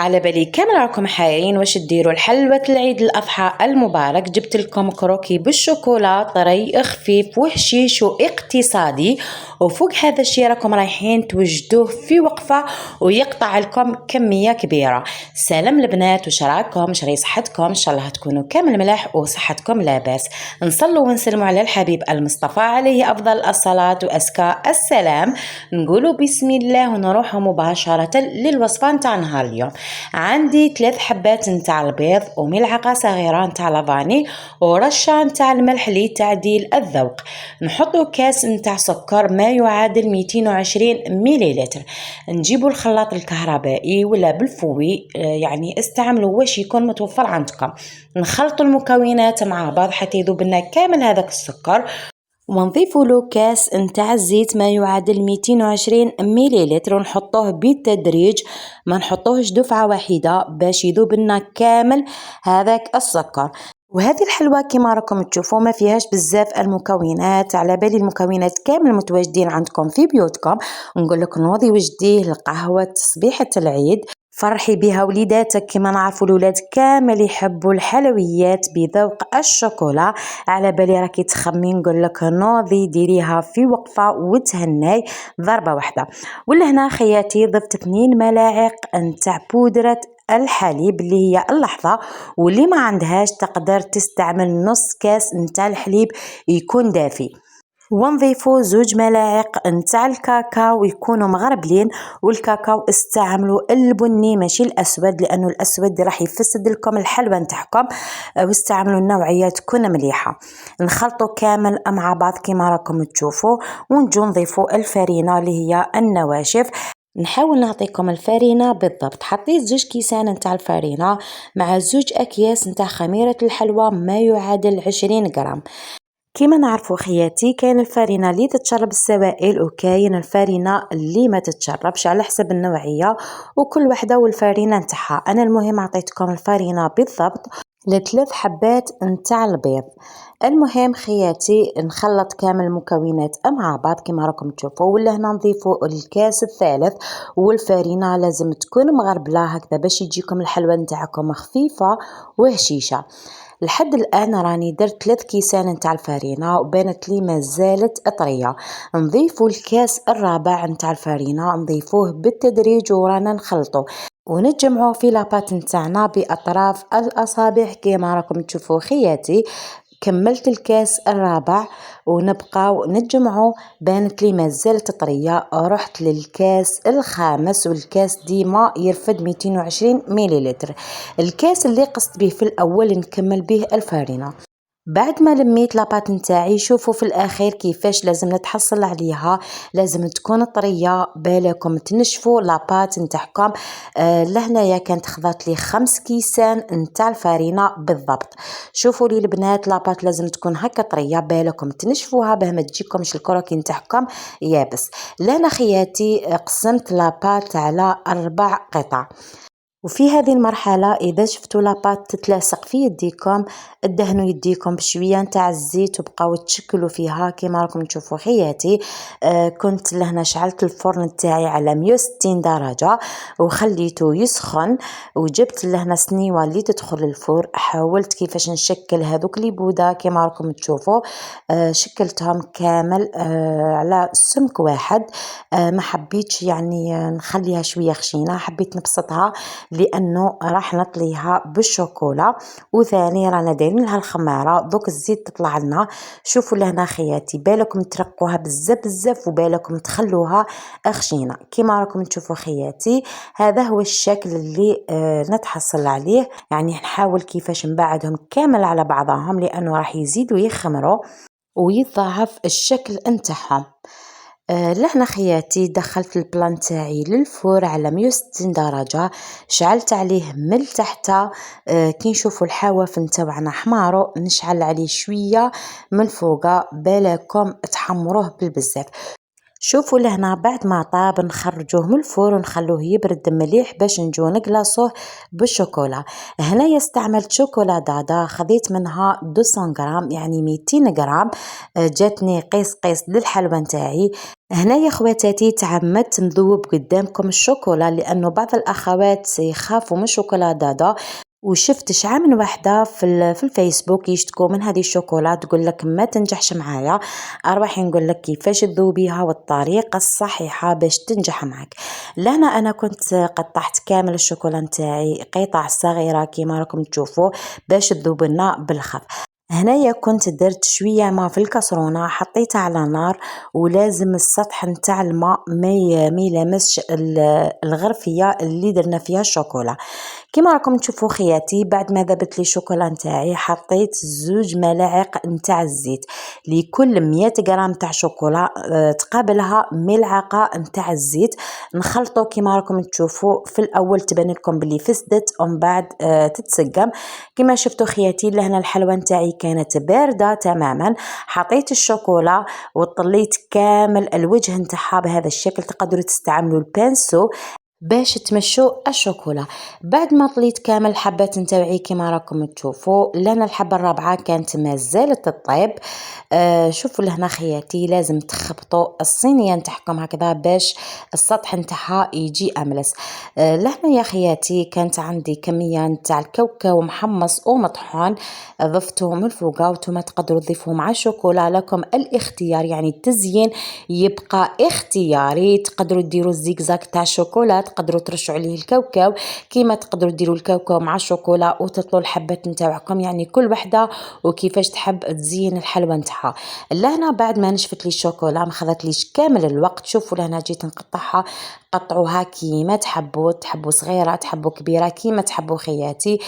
على بالي كامل راكم حايرين واش ديروا لحلوة العيد الأضحى المبارك. جبت لكم كروكي بالشوكولا طري خفيف وهشيش واقتصادي، وفوق هذا الشيء راكم رايحين توجدوه في وقفة ويقطع لكم كمية كبيرة. سلام البنات، وش راكم؟ شري صحتكم؟ ان شاء الله تكونوا كامل ملاح وصحتكم لاباس. نصلوا ونسلموا على الحبيب المصطفى عليه أفضل الصلاة وأزكى السلام. نقولوا بسم الله ونروح مباشرة للوصفة نتاع نهار اليوم. عندي 3 حبات نتاع البيض وملعقة صغيرة نتاع لافاني ورشة نتاع الملح لتعديل الذوق. نحطوا كاس نتاع سكر ما يعادل 220 مليلتر. نجيبوا الخلاط الكهربائي ولا بالفوي، يعني استعملوا واش يكون متوفر عندكم. نخلطوا المكونات مع بعض حتى يذوب لنا كامل هذاك السكر، ونضيفوا له كاس نتاع الزيت ما يعادل 220 مليلتر ونحطوه بالتدريج، ما نحطوهش دفعه واحده باش يذوب لنا كامل هذاك السكر. وهذه الحلوى كما راكم تشوفوا ما فيهاش بزاف المكونات، على بالي المكونات كامل متواجدين عندكم في بيوتكم. نقول لك نوضي وجديه القهوه تصبيحه العيد، فرحي بها وليداتك. كما نعرفوا الولاد كامل يحبوا الحلويات بذوق الشوكولا. على بالي راكي تخمين، نقول لك نوضي ديريها في وقفه وتهناي ضربه واحده. ولهنا خياتي ضفت 2 ملاعق نتاع بودره الحليب اللي هي اللحظه، واللي ما عندهاش تقدر تستعمل نص كاس نتاع الحليب يكون دافي. ونضيفوا 2 ملاعق نتاع الكاكاو يكونوا مغربلين، والكاكاو استعملوا البني ماشي الاسود لانه الاسود راح يفسد لكم الحلوى نتاعكم، واستعملوا النوعيه تكون مليحه. نخلطوا كامل مع بعض كما راكم تشوفوا، ونجو نضيفوا الفرينه اللي هي النواشف. نحاول نعطيكم الفرينه بالضبط. حطيت 2 كيسان نتاع الفرينه مع 2 اكياس نتاع خميره الحلوى ما يعادل 20 غرام. كما نعرفوا خياتي كاين الفرينه اللي تتشرب السوائل وكاين الفرينه اللي ما تتشربش، على حسب النوعيه وكل وحده والفرينه نتاعها. انا المهم عطيتكم الفرينه بالضبط ل3 حبات نتاع البيض. المهم خياتي نخلط كامل المكونات مع بعض كما راكم تشوفوا، ولا هنا نضيفوا الكاس الثالث، والفرينه لازم تكون مغربله هكذا باش يجيكم الحلوى نتاعكم خفيفه وهشيشه. لحد الان راني درت 3 كيسان نتاع الفرينه وبانت لي مازالت طريه. نضيفوا الكاس الرابع نتاع الفرينه، نضيفوه بالتدريج ورانا نخلطه ونجمعوه في لاباط نتاعنا باطراف الاصابع كما راكم تشوفوا خياتي. كملت الكاس الرابع ونبقاو نجمعو، بانت لي مازالت طريه. رحت للكاس الخامس، والكاس ديما يرفد 220 مليلتر. الكاس اللي قصت به في الاول نكمل به الفرينه. بعد ما لميت لاباط نتاعي شوفوا في الاخير كيفاش لازم نتحصل عليها، لازم تكون طريه. بالكم تنشفوا لاباط نتاعكم. لهنايا كانت خذات لي 5 كيسان نتاع الفرينه بالضبط. شوفوا لي البنات لاباط لازم تكون هكا طريه، بالكم تنشفوها باه ما تجيكمش الكروكي نتاعكم يابس. لهنا خياتي قسمت لاباط على 4 قطع. وفي هذه المرحلة إذا شفتوا لاباط تتلاصق في يديكم ادهنوا يديكم بشوية نتاع الزيت وبقاو تشكلوا فيها كما راكم تشوفوا خياتي. كنت لهنا شعلت الفرن تاعي على 160 درجة وخليته يسخن، وجبت لهنا سنيوة اللي تدخل الفرن. حاولت كيفاش نشكل هذوك لي بودا كما راكم تشوفوا. شكلتهم كامل على سمك واحد. ما حبيتش يعني نخليها شوية خشينة، حبيت نبسطها لانه راح نطليها بالشوكولا. وثاني رانا دايرين لها الخماره دوك الزيت تطلع لنا. شوفوا لهنا خياتي بالكم ترقوها بزاف بزاف وبالكم تخلوها خشينه كما راكم تشوفوا خياتي. هذا هو الشكل اللي نتحصل عليه، يعني نحاول كيفاش نبعدهم كامل على بعضهم لانه راح يزيدوا يخمروا ويضاعف الشكل نتاعهم. لهنا خياتي دخلت البلان تاعي للفور على 160 درجة، شعلت عليه من تحت. كي نشوفوا الحواف نتاعنا حمارو نشعل عليه شوية من فوق بالكم تحمروه بالبزاف. شوفوا لهنا بعد ما طاب نخرجوه من الفرن ونخلوه يبرد مليح باش نجو نقلاصوه بالشوكولا. هنايا استعملت شوكولا دادا، خذيت منها 200 غرام يعني 200 غرام. جاتني قيس قيس للحلوى نتاعي. هنايا خواتاتي تعمدت نذوب قدامكم الشوكولا لانه بعض الاخوات يخافوا من شوكولا دادا، وشفت شحال من وحده في الفيسبوك يشتكوا من هذه الشوكولا، تقول لك ما تنجحش معايا. اروح نقول لك كيفاش تذوبيها والطريقه الصحيحه باش تنجح معك. لهنا انا كنت قطعت كامل الشوكولا نتاعي قطع صغيره كيما راكم تشوفوا باش تذوب لنا بالخف. هنايا كنت درت شويه ماء في الكاسرونه، حطيتها على النار، ولازم السطح نتاع الماء ما يلامسش الغرفيه اللي درنا فيها الشوكولا. كما راكم تشوفوا خياتي، بعد ما ذبت لي الشوكولا نتاعي حطيت 2 ملاعق نتاع الزيت لكل 100 غرام تاع شوكولا. تقابلها ملعقه نتاع الزيت. نخلطو كما راكم تشوفوا، في الاول تبان لكم بلي فسدت ومن بعد تتسقم. كما شفتوا خياتي، لهنا الحلوى نتاعي كانت بارده تماما. حطيت الشوكولا وطليت كامل الوجه نتاعها بهذا الشكل. تقدروا تستعملوا البانسو باش تمشوا الشوكولا. بعد ما طليت كامل الحبات نتاوعي كما راكم تشوفوا، لنا الحبه الرابعه كانت مازالت تطيب. شوفوا لهنا خياتي، لازم تخبطوا الصينيه نتاعكم هكذا باش السطح نتاعها يجي املس. لهنا يا خياتي كانت عندي كميه نتاع الكاوكاو محمص ومطحون، ضفته من فوق، وانتم تقدروا تضيفوه مع الشوكولا، لكم الاختيار يعني التزيين يبقى اختياري. تقدروا ديروا الزيكزاك تاع الشوكولا، تقدروا ترشوا عليه الكاوكاو، كيما تقدروا ديروا الكاوكاو مع الشوكولا وتطلوا الحبات نتاعكم، يعني كل وحده وكيفاش تحب تزين الحلوى نتاعها. لهنا بعد ما نشفت لي الشوكولا ما خذتليش كامل الوقت. شوفوا لهنا جيت نقطعها، قطعوها كيما تحبوا صغيره تحبوا كبيره كيما تحبوا خياتي.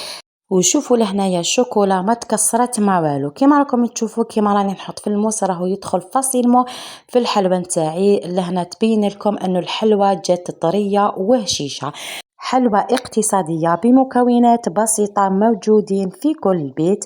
وشوفوا لهنايا الشوكولا ما تكسرت ما والو، كيما راكم تشوفوا كيما راني نحط في الموس راهو يدخل فاسيلمون في الحلوى نتاعي. لهنا تبين لكم انه الحلوى جات طريه وهشيشه، حلوى اقتصاديه بمكونات بسيطه موجودين في كل بيت.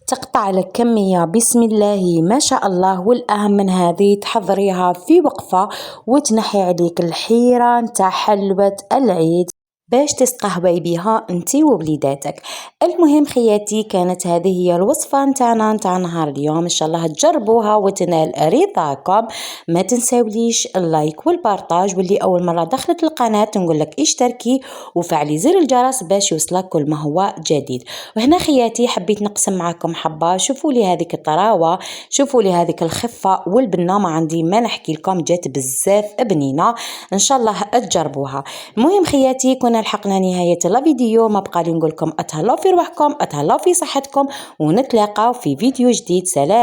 تقطع لك كمية بسم الله ما شاء الله، والأهم من هذه تحضريها في وقفة وتنحي عليك الحيرة نتاع حلوة العيد باش تستقهوي بها انتي ووليداتك. المهم خياتي، كانت هذه هي الوصفة نتاعنا نتاع نهار اليوم. ان شاء الله تجربوها وتنال رضاكم. ما تنساوليش اللايك والبارطاج، واللي اول مرة دخلت القناة نقول لك اشتركي وفعلي زر الجرس باش يوصلك كل ما هو جديد. وهنا خياتي حبيت نقسم معكم حبة. شوفوا لي هذيك الطراوة، شوفوا لي هذيك الخفة والبنة، ما عندي ما نحكي لكم، جات بزاف بنينة. ان شاء الله تجربوها. المهم خياتي، كنا لحقنا نهاية الفيديو. ما بقى لي نقول لكم اتهلاو في روحكم، اتهلاو في صحتكم، ونتلاقاو في فيديو جديد. سلام.